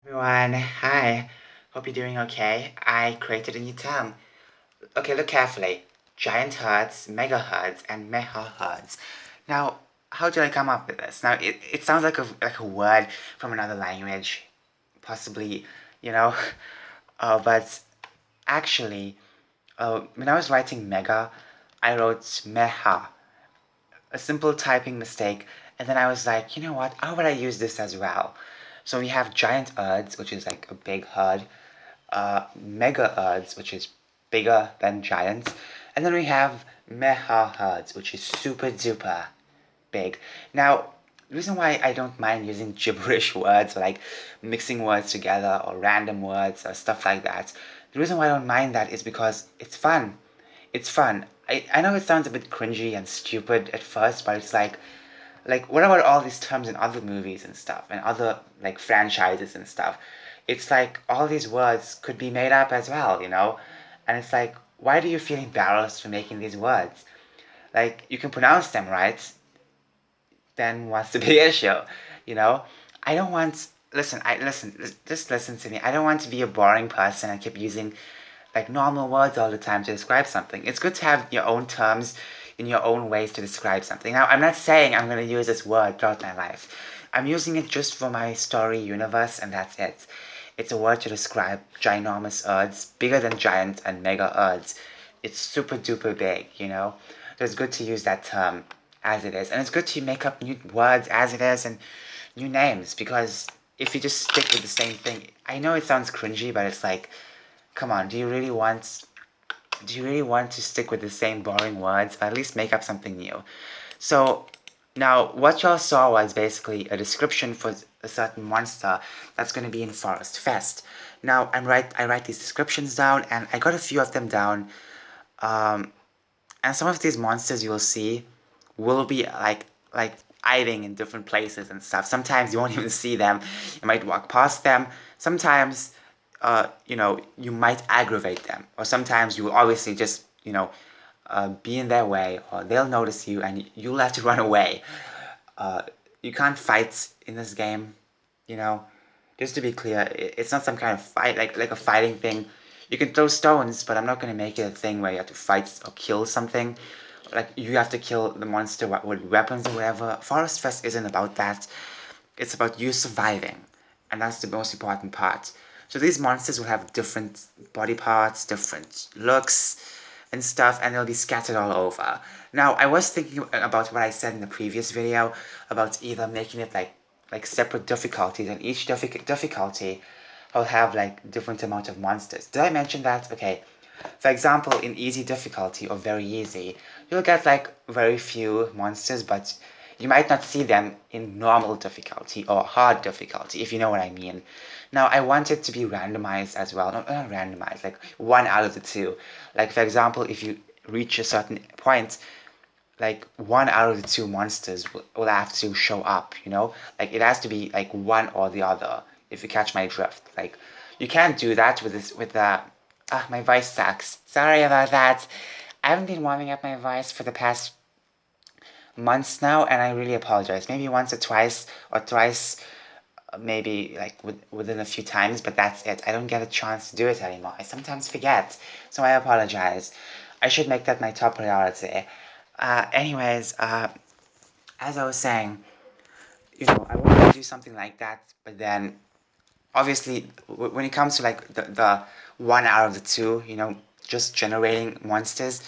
Everyone, hi. Hope you're doing okay. I created a new term. Okay, look carefully. Giant herds, megahertz, and megahertz. Now, how did I come up with this? Now, it sounds like a word from another language, possibly, you know, but actually, when I was writing mega, I wrote meha, a simple typing mistake, and then I was like, you know what? How would I use this as well? So we have giant herds, which is like a big herd, megahertz, which is bigger than giants, and then we have megahertz, which is super duper big. Now, the reason why I don't mind using gibberish words or like mixing words together or random words or stuff like that, the reason why I don't mind that is because it's fun. It's fun. I know it sounds a bit cringy and stupid at first, but it's like what about all these terms in other movies and stuff and other like franchises and stuff? It's like all these words could be made up as well, you know? And it's like, why do you feel embarrassed for making these words? Like you can pronounce them right, then what's the big issue? You know? I don't want just listen to me. I don't want to be a boring person and keep using like normal words all the time to describe something. It's good to have your own terms in your own ways to describe something. Now, I'm not saying I'm going to use this word throughout my life. I'm using it just for my story universe, and that's it. It's a word to describe ginormous Earths, bigger than giant and mega Earths. It's super duper big, you know? So it's good to use that term as it is. And it's good to make up new words as it is and new names because if you just stick with the same thing, I know it sounds cringy, but it's like, come on, do you really want to stick with the same boring words? Or at least make up something new. So now what y'all saw was basically a description for a certain monster that's going to be in Forest Fest. Now I write these descriptions down, and I got a few of them down. Um, and some of these monsters you will see will be like hiding in different places and stuff. Sometimes you won't even see them. You might walk past them. Sometimes, you might aggravate them, or sometimes you will obviously just be in their way, or they'll notice you and you'll have to run away. Uh, you can't fight in this game, you know. Just to be clear, it's not some kind of fight like a fighting thing. You can throw stones, but I'm not gonna make it a thing where you have to fight or kill something. Like you have to kill the monster with weapons or whatever. Forest Fest isn't about that. It's about you surviving, and that's the most important part. So these monsters will have different body parts, different looks, and stuff, and they'll be scattered all over. Now, I was thinking about what I said in the previous video about either making it like separate difficulties, and each difficulty will have like different amount of monsters. Did I mention that? Okay. For example, in easy difficulty or very easy, you'll get like very few monsters, but you might not see them in normal difficulty or hard difficulty, if you know what I mean. Now, I want it to be randomized as well. Not randomized, like one out of the two. Like, for example, if you reach a certain point, like one out of the two monsters will have to show up, you know? Like, it has to be like one or the other, if you catch my drift. Like, you can't do that with this, with the. Ah, my voice sucks. Sorry about that. I haven't been warming up my voice for the past months now, and I really apologize. Maybe once or twice or thrice, maybe like within a few times, but that's it. I don't get a chance to do it anymore. I sometimes forget, so I apologize. I should make that my top priority. As I was saying, I want to do something like that, but then obviously when it comes to like the one out of the two, just generating monsters,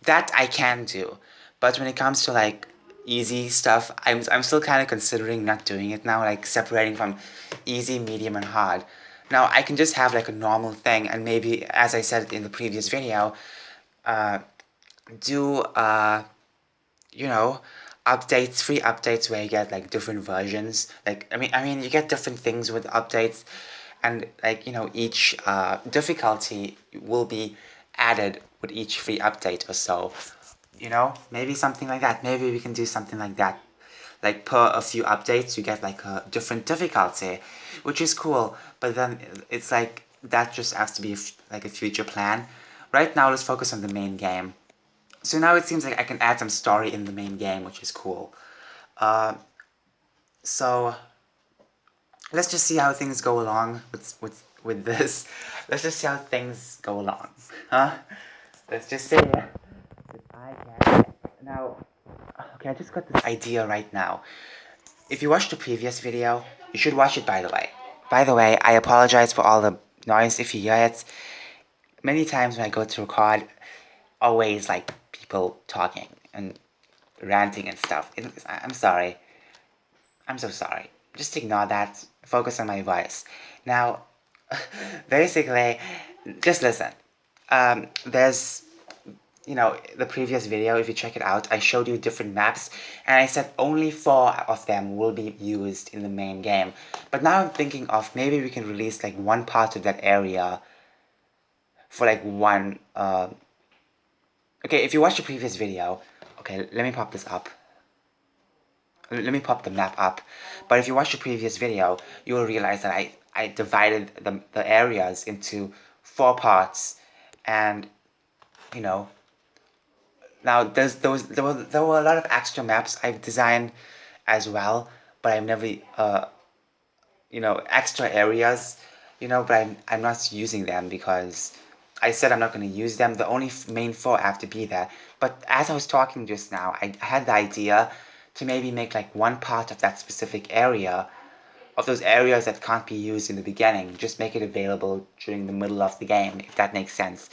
that I can do. But when it comes to like easy stuff, I'm still kind of considering not doing it now, like separating from easy, medium, and hard. Now I can just have like a normal thing, and maybe, as I said in the previous video, uh, do you know, updates, free updates where you get like different versions. Like I mean, you get different things with updates, and like each difficulty will be added with each free update or so. Maybe something like that. Maybe we can do something like that. Like per a few updates, you get like a different difficulty, which is cool. But then it's like that just has to be like a future plan. Right now, let's focus on the main game. So now it seems like I can add some story in the main game, which is cool. Uh, so let's just see how things go along with this. Let's just see how things go along, huh? Let's just say I can now. Okay, I just got this idea right now. If you watched the previous video, you should watch it, by the way. By the way, I apologize for all the noise if you hear it. Many times when I go to record, always like people talking and ranting and stuff. I'm sorry. I'm so sorry. Just ignore that. Focus on my voice. Now, basically, just listen. There's, the previous video, if you check it out, I showed you different maps, and I said only 4 of them will be used in the main game. But now I'm thinking of maybe we can release like one part of that area for like one. Okay, if you watch the previous video, okay, let me pop this up. Let me pop the map up. But if you watch the previous video, you will realize that I divided the areas into 4 parts, and you know now there were a lot of extra maps I've designed as well, but I've never extra areas, but I'm not using them because I said I'm not going to use them. The only main 4 have to be there. But as I was talking just now, I had the idea to maybe make like one part of that specific area, of those areas that can't be used in the beginning, just make it available during the middle of the game, if that makes sense.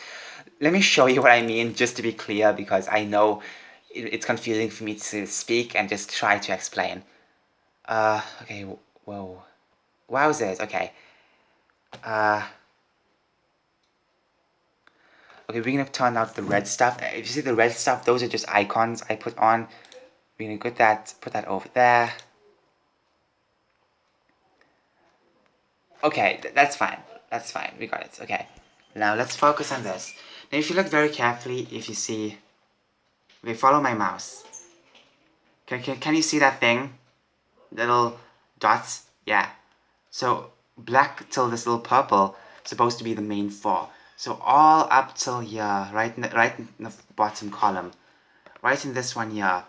Let me show you what I mean, just to be clear, because I know it's confusing for me to speak and just try to explain. Okay, whoa. Wowzers, okay. Uh, okay, we're gonna turn out the red stuff. If you see the red stuff, those are just icons I put on. We're gonna put that over there. Okay, that's fine. That's fine. We got it. Okay. Now let's focus on this. Now if you look very carefully, if you see, okay, follow my mouse. Can you see that thing? Little dots? Yeah. So black till this little purple supposed to be the main 4. So all up till here, right in the bottom column, right in this one here,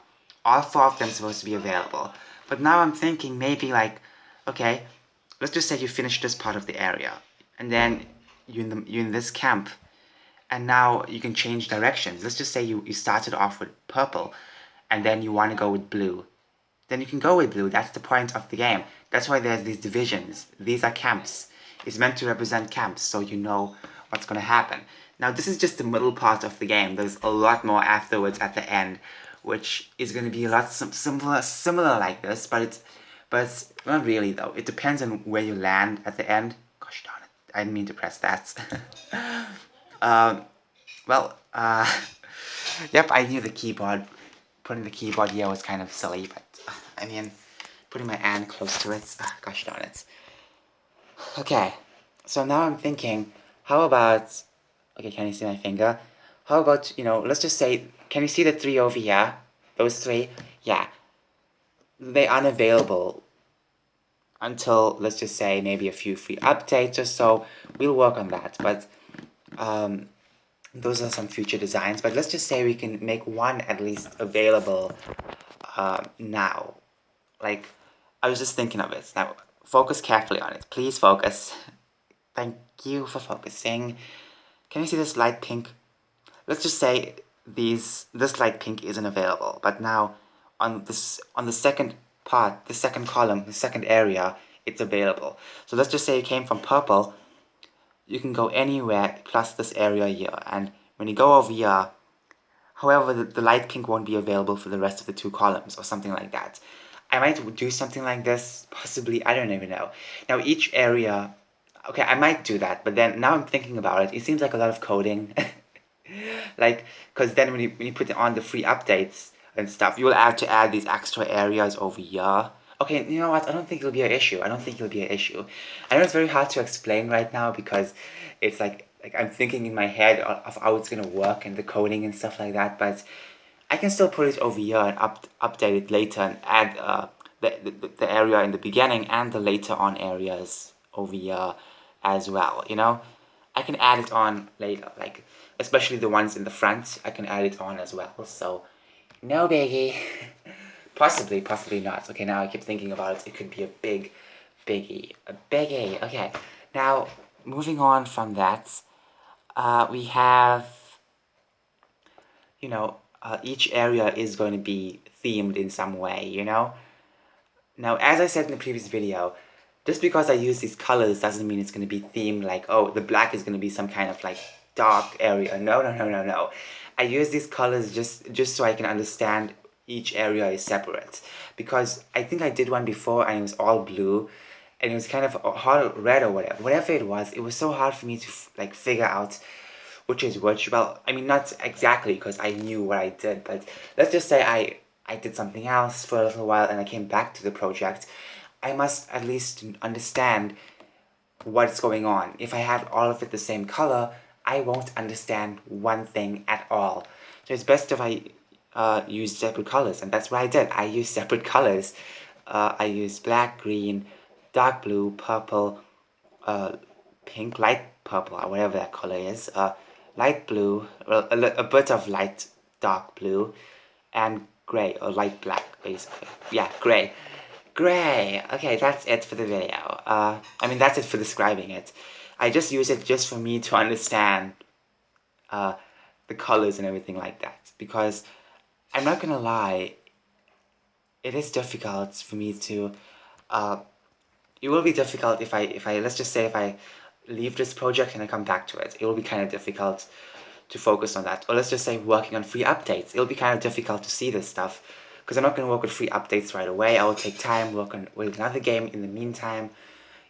all 4 of them supposed to be available. But now I'm thinking maybe like, okay, let's just say you finish this part of the area, and then you're in this camp, and now you can change directions. Let's just say you started off with purple, and then you want to go with blue. Then you can go with blue. That's the point of the game. That's why there's these divisions. These are camps. It's meant to represent camps, so you know what's going to happen. Now, this is just the middle part of the game. There's a lot more afterwards at the end, which is going to be a lot similar like this, but it's not really though. It depends on where you land at the end. Gosh darn it! I didn't mean to press that. um, well, yep, I knew the keyboard. Putting the keyboard here was kind of silly, but I mean, putting my hand close to it, gosh darn it. Okay, so now I'm thinking, how about, okay, can you see my finger? How about, let's just say, can you see the 3 over here? Those 3? Yeah. They're unavailable until, let's just say, maybe a few free updates or so. We'll work on that, but those are some future designs. But let's just say we can make one at least available now. Like, I was just thinking of it. Now, focus carefully on it. Please focus. Thank you for focusing. Can you see this light pink? Let's just say this light pink isn't available, but now on the second part, the second column, the second area, it's available. So let's just say you came from purple, you can go anywhere plus this area here, and when you go over here, however, the light pink won't be available for the rest of the 2 columns or something like that. I might do something like this, possibly, I don't even know. Now each area, okay, I might do that, but then now I'm thinking about it, it seems like a lot of coding. Like, because then when you put on the free updates and stuff, you will have to add these extra areas over here. Okay, you know what, I don't think it'll be an issue. I don't think it'll be an issue. I know it's very hard to explain right now because it's like I'm thinking in my head of how it's gonna work and the coding and stuff like that, but I can still put it over here and update it later and add the area in the beginning and the later on areas over here as well, I can add it on later, like especially the ones in the front, I can add it on as well, so no biggie. Possibly not. Okay, now I keep thinking about it, it could be a big biggie. A biggie. Okay. Now, moving on from that, we have, each area is going to be themed in some way. Now, as I said in the previous video, just because I use these colors doesn't mean it's going to be themed like, oh, the black is going to be some kind of like dark area. No, no, no, no, no. I use these colors just so I can understand each area is separate. Because I think I did one before and it was all blue and it was kind of hard red or whatever it was so hard for me to like figure out which is which. Well, I mean, not exactly because I knew what I did, but let's just say I did something else for a little while and I came back to the project. I must at least understand what's going on. If I have all of it the same color, I won't understand one thing at all. So it's best if I use separate colors, and that's what I did. I used separate colors. I used black, green, dark blue, purple, pink, light purple, or whatever that color is, light blue, well, a bit of light dark blue, and gray, or light black, basically. Yeah, gray. Gray! Okay, that's it for the video. That's it for describing it. I just use it just for me to understand the colors and everything like that. Because, I'm not gonna lie, it is difficult for me to, it will be difficult if I, let's just say if I leave this project and I come back to it. It will be kind of difficult to focus on that. Or let's just say working on free updates. It'll be kind of difficult to see this stuff. Because I'm not going to work with free updates right away. I will take time, work on with another game in the meantime.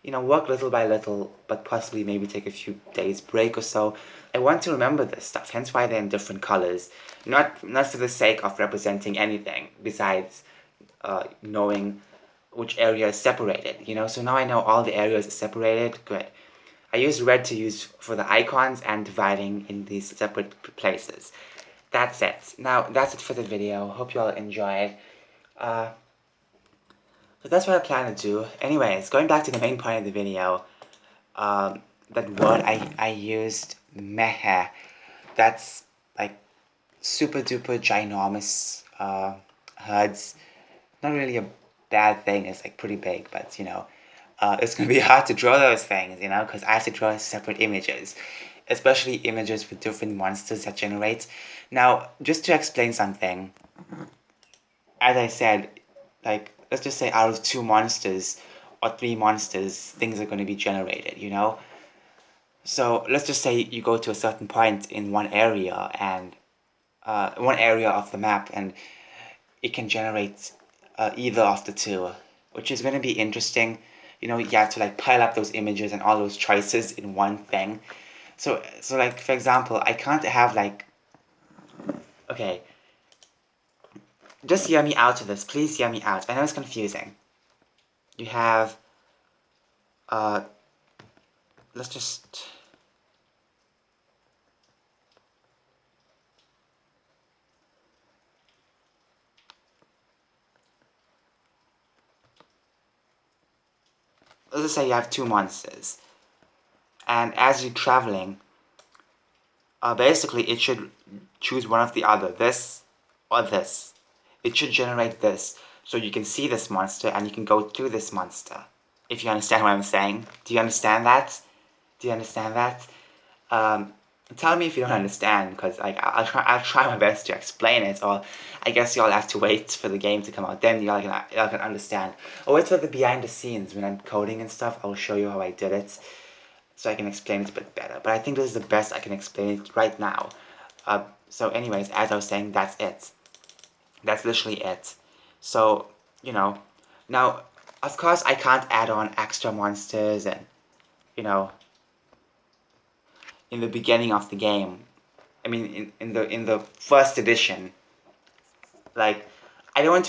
Work little by little, but possibly maybe take a few days break or so. I want to remember this stuff, hence why they're in different colors. Not for the sake of representing anything, besides knowing which area is separated, So now I know all the areas are separated, good. I use red to use for the icons and dividing in these separate places. That's it. Now, that's it for the video. Hope you all enjoyed. So that's what I plan to do. Anyways, going back to the main point of the video, that word I used, meh, that's like super duper ginormous herds. Not really a bad thing, it's like pretty big, but it's gonna be hard to draw those things, because I have to draw separate images, especially images with different monsters that generate. Now, just to explain something, as I said, like, let's just say out of 2 monsters or 3 monsters, things are going to be generated, So let's just say you go to a certain point in one area and one area of the map, and it can generate either of the two, which is going to be interesting. You have to like pile up those images and all those choices in one thing. So like, for example, I can't have like, okay, just hear me out of this, please hear me out. I know it's confusing. You have, let's just, let's just say you have 2 monsters, and as you're traveling, basically it should choose one of the other, this or this. It should generate this, so you can see this monster and you can go to this monster. If you understand what I'm saying. Do you understand that? Do you understand that? Tell me if you don't understand, because like I'll try my best to explain it, or I guess y'all have to wait for the game to come out, then y'all can understand. Or wait for the behind the scenes when I'm coding and stuff. I'll show you how I did it, so I can explain it a bit better. But I think this is the best I can explain it right now. So anyways, as I was saying, that's it. That's literally it. So, now, of course I can't add on extra monsters and, in the beginning of the game. I mean, in the first edition. Like, I don't want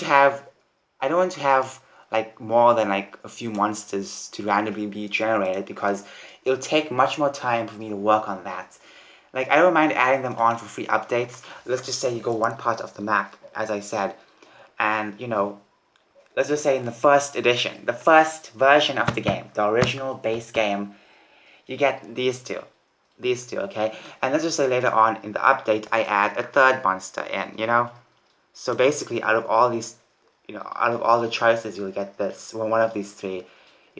to have like more than like a few monsters to randomly be generated, because it'll take much more time for me to work on that. Like, I don't mind adding them on for free updates. Let's just say you go one part of the map, as I said, and let's just say in the first edition, the first version of the game, the original base game, you get these two, okay? And let's just say later on in the update, I add a third monster in, So basically, out of all these, out of all the choices, you'll get this, one of these 3,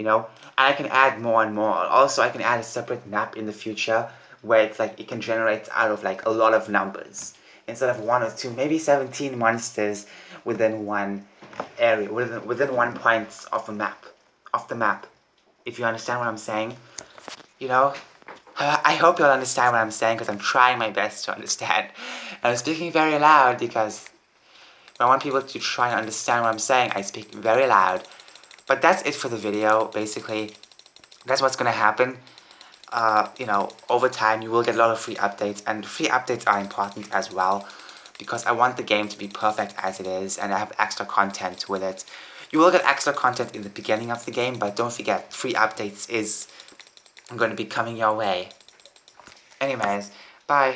you know, and I can add more and more. Also, I can add a separate map in the future where it's like it can generate out of like a lot of numbers instead of one or two, maybe 17 monsters within one area, within 1 point of the map. If you understand what I'm saying, you know. I hope you'll understand what I'm saying because I'm trying my best to understand. And I'm speaking very loud because I want people to try and understand what I'm saying. I speak very loud. But that's it for the video, basically. That's what's going to happen. Over time you will get a lot of free updates, and free updates are important as well because I want the game to be perfect as it is, and I have extra content with it. You will get extra content in the beginning of the game, but don't forget, free updates is going to be coming your way. Anyways, bye.